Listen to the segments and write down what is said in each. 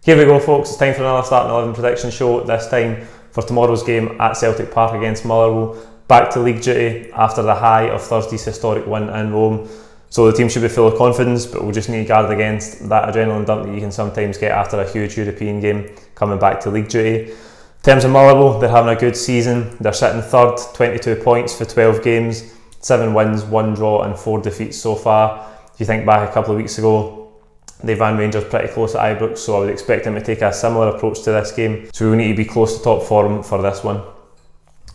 Here we go, folks, it's time for another starting 11 prediction show, this time for tomorrow's game at Celtic Park against Motherwell. Back to league duty after the high of Thursday's historic win in Rome. So the team should be full of confidence, but we'll just need to guard against that adrenaline dump that you can sometimes get after a huge European game coming back to league duty. In terms of Motherwell, they're having a good season. They're sitting third, 22 points for 12 games, 7 wins, 1 draw and 4 defeats so far. If you think back a couple of weeks ago, they ran Rangers pretty close at Ibrox, so I would expect them to take a similar approach to this game. So we need to be close to top form for this one.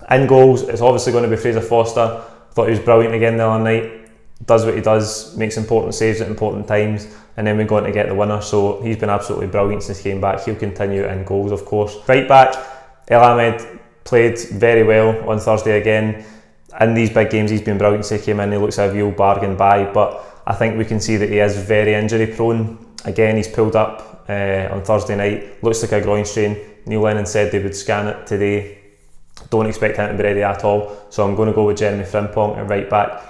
In goals, it's obviously going to be Fraser Foster. I thought he was brilliant again the other night. Does what he does, makes important saves at important times, and then we're going to get the winner. So he's been absolutely brilliant since he came back. He'll continue in goals, of course. Right back, El Ahmed played very well on Thursday again. In these big games, he's been brilliant since he came in. He looks a real bargain buy, but I think we can see that he is very injury prone. Again, he's pulled up on Thursday night. Looks like a groin strain. Neil Lennon said they would scan it today. Don't expect him to be ready at all. So I'm going to go with Jeremy Frimpong at right back.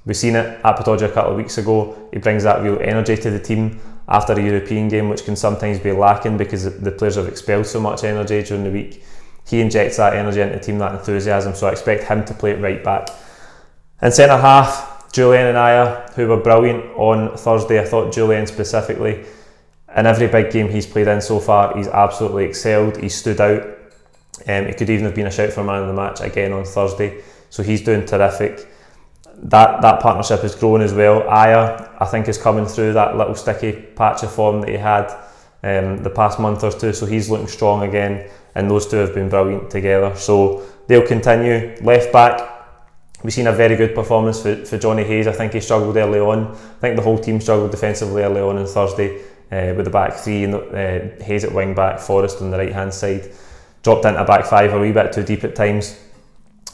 We've seen it at Pittodrie a couple of weeks ago. He brings that real energy to the team after a European game, which can sometimes be lacking because the players have expelled so much energy during the week. He injects that energy into the team, that enthusiasm. So I expect him to play at right back. In centre half, Julian and Aya, who were brilliant on Thursday. I thought Julian specifically, in every big game he's played in so far, he's absolutely excelled. He stood out. He could even have been a shout for man of the match again on Thursday. So he's doing terrific. That partnership has grown as well. Aya, I think, is coming through that little sticky patch of form that he had the past month or two. So he's looking strong again, and those two have been brilliant together. So they'll continue. Left back, we've seen a very good performance for Johnny Hayes. I think he struggled early on. I think the whole team struggled defensively early on Thursday with the back three, and Hayes at wing back, Forrest on the right hand side. Dropped into back five a wee bit too deep at times.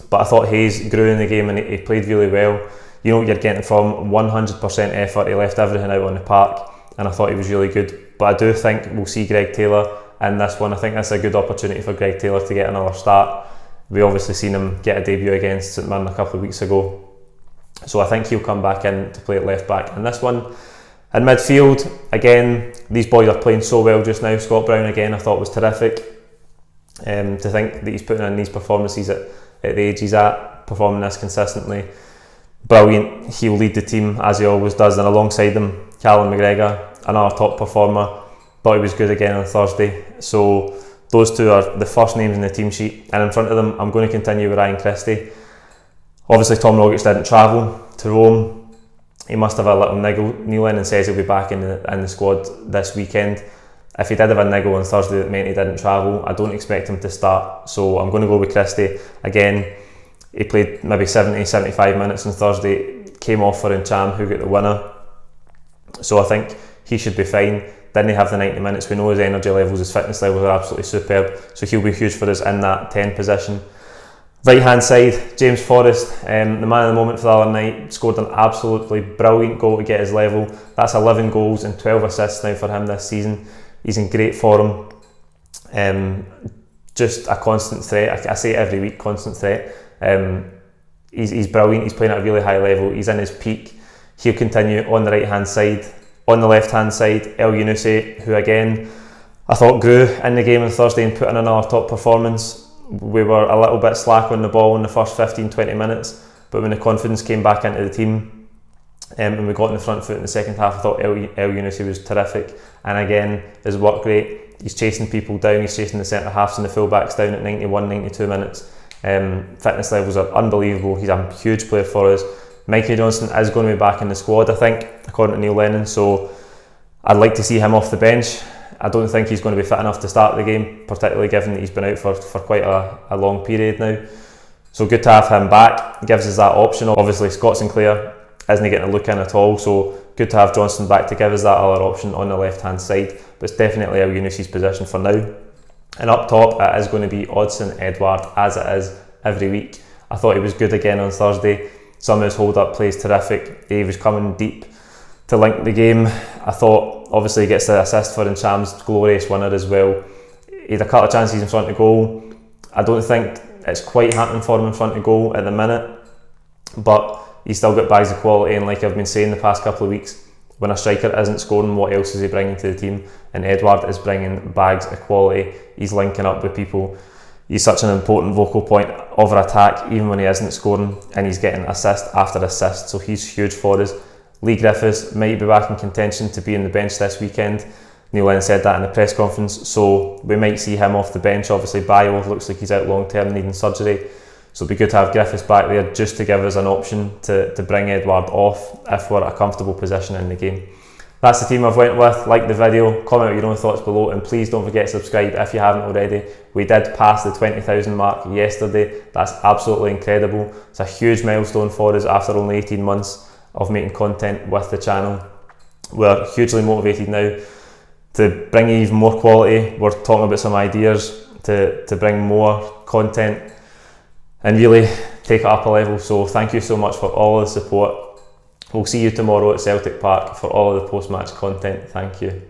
But I thought Hayes grew in the game and he played really well. You know what you're getting from 100% effort. He left everything out on the park and I thought he was really good. But I do think we'll see Greg Taylor in this one. I think that's a good opportunity for Greg Taylor to get another start. We obviously seen him get a debut against St Mirren a couple of weeks ago. So I think he'll come back in to play at left back in this one. In midfield, again, these boys are playing so well just now. Scott Brown again I thought was terrific. To think that he's putting in these performances at the age he's at, performing this consistently. Brilliant. He'll lead the team as he always does, and alongside him, Callum McGregor, another top performer. Thought he was good again on Thursday. So those two are the first names in the team sheet, and in front of them I'm going to continue with Ryan Christie. Obviously Tom Rogic didn't travel to Rome. He must have a little niggle. Neil Lennon says he'll be back in the squad this weekend. If he did have a niggle on Thursday that meant he didn't travel, I don't expect him to start. So I'm going to go with Christie. Again, he played maybe 70-75 minutes on Thursday, came off for Ncham, who got the winner. So I think he should be fine. Didn't have the 90 minutes. We know his energy levels, his fitness levels are absolutely superb. So he'll be huge for us in that 10 position. Right hand side, James Forrest, the man of the moment for the other night, scored an absolutely brilliant goal to get his level. That's 11 goals and 12 assists now for him this season. He's in great form. Just a constant threat. I say it every week, constant threat. He's brilliant. He's playing at a really high level. He's in his peak. He'll continue on the right hand side. On the left hand side, El Yunusi, who again I thought grew in the game on Thursday and put in another top performance. We were a little bit slack on the ball in the first 15-20 minutes, but when the confidence came back into the team and we got in the front foot in the second half, I thought El Yunusi was terrific. And again, his work rate, he's chasing people down, he's chasing the centre halves and the full backs down at 91-92 minutes. Fitness levels are unbelievable. He's a huge player for us. Mikey Johnson is going to be back in the squad, I think, according to Neil Lennon, so I'd like to see him off the bench. I don't think he's going to be fit enough to start the game, particularly given that he's been out for quite a long period now. So good to have him back. It gives us that option. Obviously Scott Sinclair isn't getting a look in at all, so good to have Johnson back to give us that other option on the left hand side. But it's definitely El Yunusi's position for now. And up top it is going to be Odsonne Edouard, as it is every week. I thought he was good again on Thursday. Some of his hold up plays terrific. He was coming deep to link the game. I thought obviously he gets the assist for Ncham's glorious winner as well. He had a couple of chances in front of goal. I don't think it's quite happening for him in front of goal at the minute, but he's still got bags of quality, and like I've been saying the past couple of weeks, when a striker isn't scoring, what else is he bringing to the team? And Edouard is bringing bags of quality. He's linking up with people. He's such an important vocal point of our attack, even when he isn't scoring, and he's getting assist after assist, so he's huge for us. Lee Griffiths might be back in contention to be on the bench this weekend. Neil Lennon said that in the press conference, so we might see him off the bench. Obviously, Bayo looks like he's out long term, needing surgery, so it'd be good to have Griffiths back there just to give us an option to bring Edouard off if we're at a comfortable position in the game. That's the team I've went with. Like the video, comment your own thoughts below, and please don't forget to subscribe if you haven't already. We did pass the 20,000 mark yesterday. That's absolutely incredible. It's a huge milestone for us after only 18 months of making content with the channel. We're hugely motivated now to bring even more quality. We're talking about some ideas to bring more content and really take it up a level. So thank you so much for all of the support. We'll see you tomorrow at Celtic Park for all of the post-match content. Thank you.